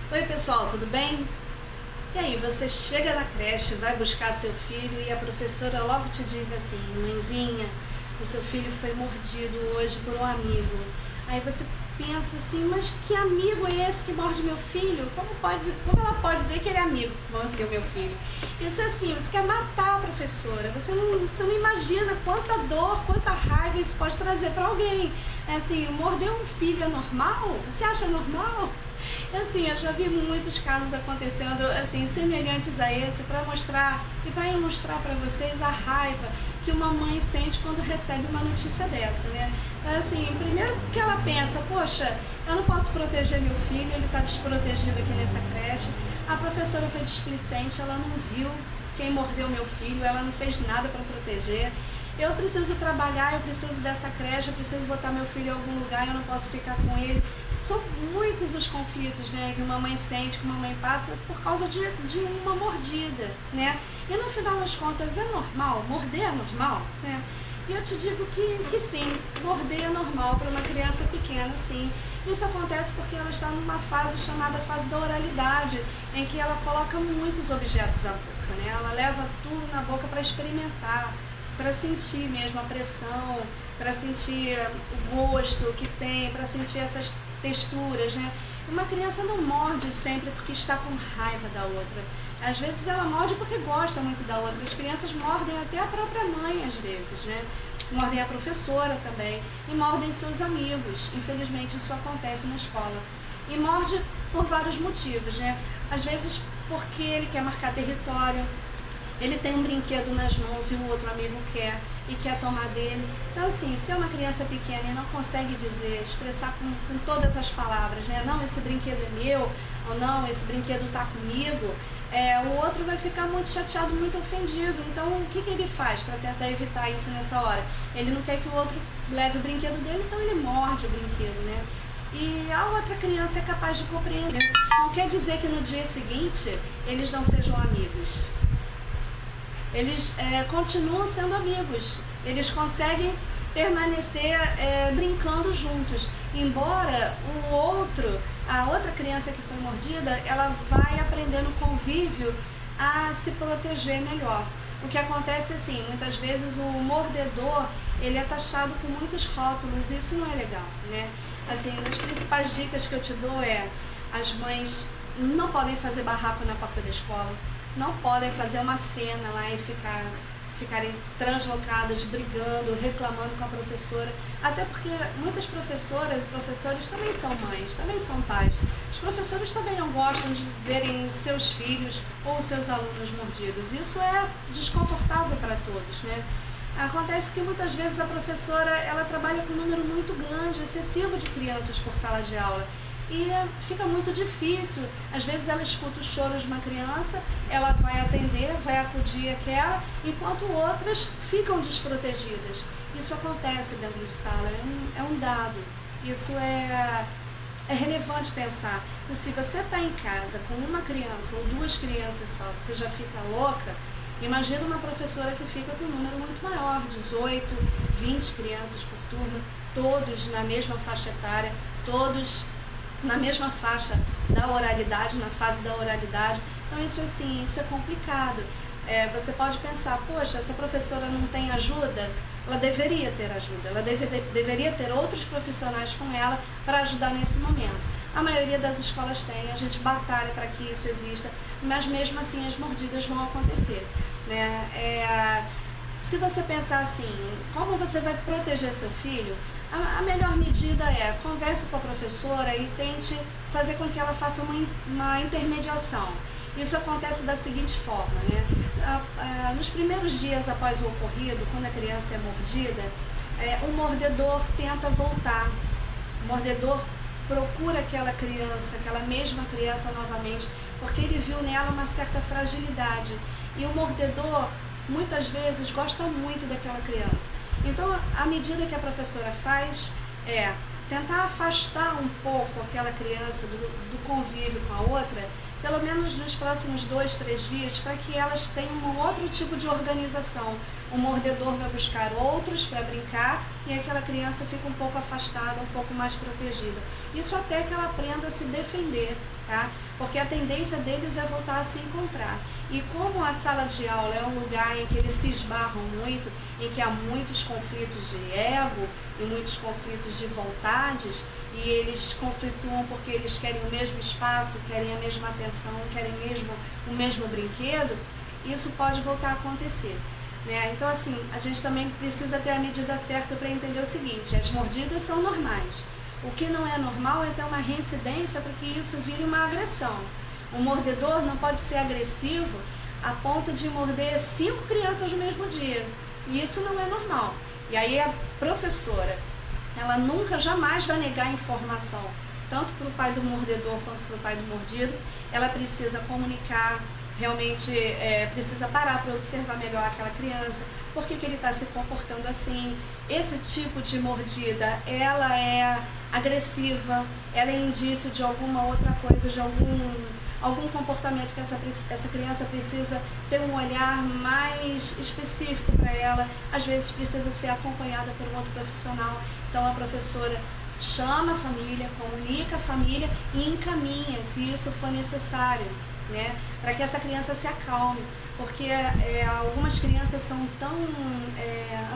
Oi pessoal, tudo bem? E aí, você chega na creche, vai buscar seu filho e a professora logo te diz assim: mãezinha, o seu filho foi mordido hoje por um amigo. Aí você pensa assim: mas que amigo é esse que morde meu filho? Como ela pode dizer que ele é amigo que mordeu meu filho? Isso é assim, você quer matar a professora, você não imagina quanta dor, quanta raiva isso pode trazer para alguém. É assim, morder um filho é normal? Você acha normal? Assim, eu já vi muitos casos acontecendo assim, semelhantes a esse, para mostrar e para ilustrar para vocês a raiva que uma mãe sente quando recebe uma notícia dessa, né? Assim, primeiro que ela pensa: poxa, eu não posso proteger meu filho, ele está desprotegido aqui nessa creche, a professora foi displicente, ela não viu quem mordeu meu filho, ela não fez nada para proteger. Eu preciso trabalhar, eu preciso dessa creche, eu preciso botar meu filho em algum lugar, eu não posso ficar com ele. São muitos os conflitos, né, que uma mãe sente, que uma mãe passa por causa de uma mordida, né? E no final das contas é normal, morder é normal, né? E eu te digo que sim, morder é normal para uma criança pequena, sim. Isso acontece porque ela está numa fase chamada fase da oralidade, em que ela coloca muitos objetos à boca, né? Ela leva tudo na boca para experimentar, para sentir mesmo a pressão, para sentir o gosto que tem, para sentir essas texturas, né? Uma criança não morde sempre porque está com raiva da outra. Às vezes ela morde porque gosta muito da outra. As crianças mordem até a própria mãe, às vezes, né? Mordem a professora também e mordem seus amigos. Infelizmente isso acontece na escola. E morde por vários motivos, né? Às vezes porque ele quer marcar território, ele tem um brinquedo nas mãos e o outro amigo quer e quer tomar dele. Então, assim, se é uma criança pequena e não consegue dizer, expressar com todas as palavras, né? Não, esse brinquedo é meu, ou não, esse brinquedo está comigo, o outro vai ficar muito chateado, muito ofendido. Então, o que ele faz para tentar evitar isso nessa hora? Ele não quer que o outro leve o brinquedo dele, então ele morde o brinquedo, né? E a outra criança é capaz de compreender. Não quer dizer que no dia seguinte eles não sejam amigos. Eles continuam sendo amigos, eles conseguem permanecer brincando juntos, embora a outra criança que foi mordida, ela vai aprender no convívio a se proteger melhor. O que acontece assim, muitas vezes o mordedor, ele é taxado com muitos rótulos, e isso não é legal, né? Assim, as principais dicas que eu te dou as mães não podem fazer barraco na porta da escola, não podem fazer uma cena lá e ficarem translocadas, brigando, reclamando com a professora, até porque muitas professoras e professores também são mães, também são pais. Os professores também não gostam de verem seus filhos ou seus alunos mordidos. Isso é desconfortável para todos, né? Acontece que muitas vezes a professora ela trabalha com um número muito grande, excessivo de crianças por sala de aula. E fica muito difícil. Às vezes ela escuta o choro de uma criança, ela vai atender, vai acudir aquela, enquanto outras ficam desprotegidas. Isso acontece dentro de sala, é um dado. Isso é relevante pensar. E se você está em casa com uma criança ou duas crianças só, você já fica louca, imagina uma professora que fica com um número muito maior, 18, 20 crianças por turno, todos na mesma faixa etária, todos na mesma faixa da oralidade, na fase da oralidade. Então isso assim, isso é complicado. Você pode pensar: poxa, essa professora não tem ajuda? Ela deveria ter ajuda, ela deveria ter outros profissionais com ela para ajudar nesse momento. A maioria das escolas tem, a gente batalha para que isso exista, mas mesmo assim as mordidas vão acontecer, né? Se você pensar assim, como você vai proteger seu filho? A melhor medida é converse com a professora e tente fazer com que ela faça uma intermediação. Isso acontece da seguinte forma, né? Nos primeiros dias após o ocorrido, quando a criança é mordida, o mordedor tenta voltar. O mordedor procura aquela mesma criança novamente, porque ele viu nela uma certa fragilidade. E o mordedor, muitas vezes, gosta muito daquela criança. Então, a medida que a professora faz tentar afastar um pouco aquela criança do convívio com a outra, pelo menos nos próximos 2, 3 dias, para que elas tenham um outro tipo de organização. O mordedor vai buscar outros para brincar e aquela criança fica um pouco afastada, um pouco mais protegida. Isso até que ela aprenda a se defender, tá? Porque a tendência deles é voltar a se encontrar. E como a sala de aula é um lugar em que eles se esbarram muito, em que há muitos conflitos de ego e muitos conflitos de vontades, e eles conflituam porque eles querem o mesmo espaço, querem a mesma atenção, querem o mesmo brinquedo, isso pode voltar a acontecer, né? Então, assim, a gente também precisa ter a medida certa para entender o seguinte: as mordidas são normais. O que não é normal é ter uma reincidência para que isso vire uma agressão. O mordedor não pode ser agressivo a ponto de morder 5 crianças no mesmo dia. E isso não é normal. E aí a professora, ela nunca, jamais vai negar informação, tanto para o pai do mordedor quanto para o pai do mordido. Ela precisa comunicar, realmente precisa parar para observar melhor aquela criança, por que ele está se comportando assim. Esse tipo de mordida, ela é agressiva, ela é indício de alguma outra coisa, de algum comportamento que essa criança precisa ter um olhar mais específico para ela, às vezes precisa ser acompanhada por um outro profissional. Então a professora chama a família, comunica a família e encaminha, se isso for necessário, né, para que essa criança se acalme, porque algumas crianças são tão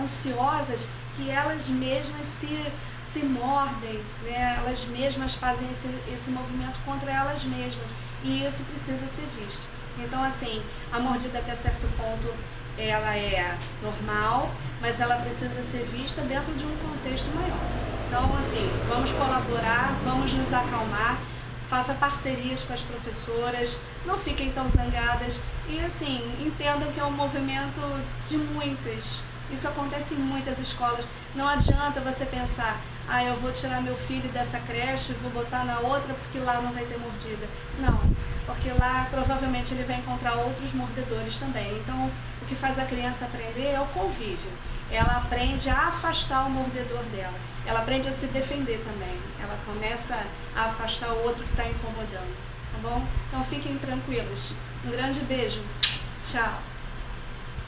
ansiosas que elas mesmas se mordem, né, elas mesmas fazem esse movimento contra elas mesmas, e isso precisa ser visto. Então, assim, a mordida até certo ponto ela é normal, mas ela precisa ser vista dentro de um contexto maior. Então, assim, vamos colaborar, vamos nos acalmar, faça parcerias com as professoras, não fiquem tão zangadas e, assim, entendam que é um movimento de muitas. Isso acontece em muitas escolas. Não adianta você pensar: eu vou tirar meu filho dessa creche e vou botar na outra porque lá não vai ter mordida. Não, porque lá provavelmente ele vai encontrar outros mordedores também. Então, o que faz a criança aprender é o convívio. Ela aprende a afastar o mordedor dela. Ela aprende a se defender também. Ela começa a afastar o outro que está incomodando, tá bom? Então, fiquem tranquilos. Um grande beijo. Tchau.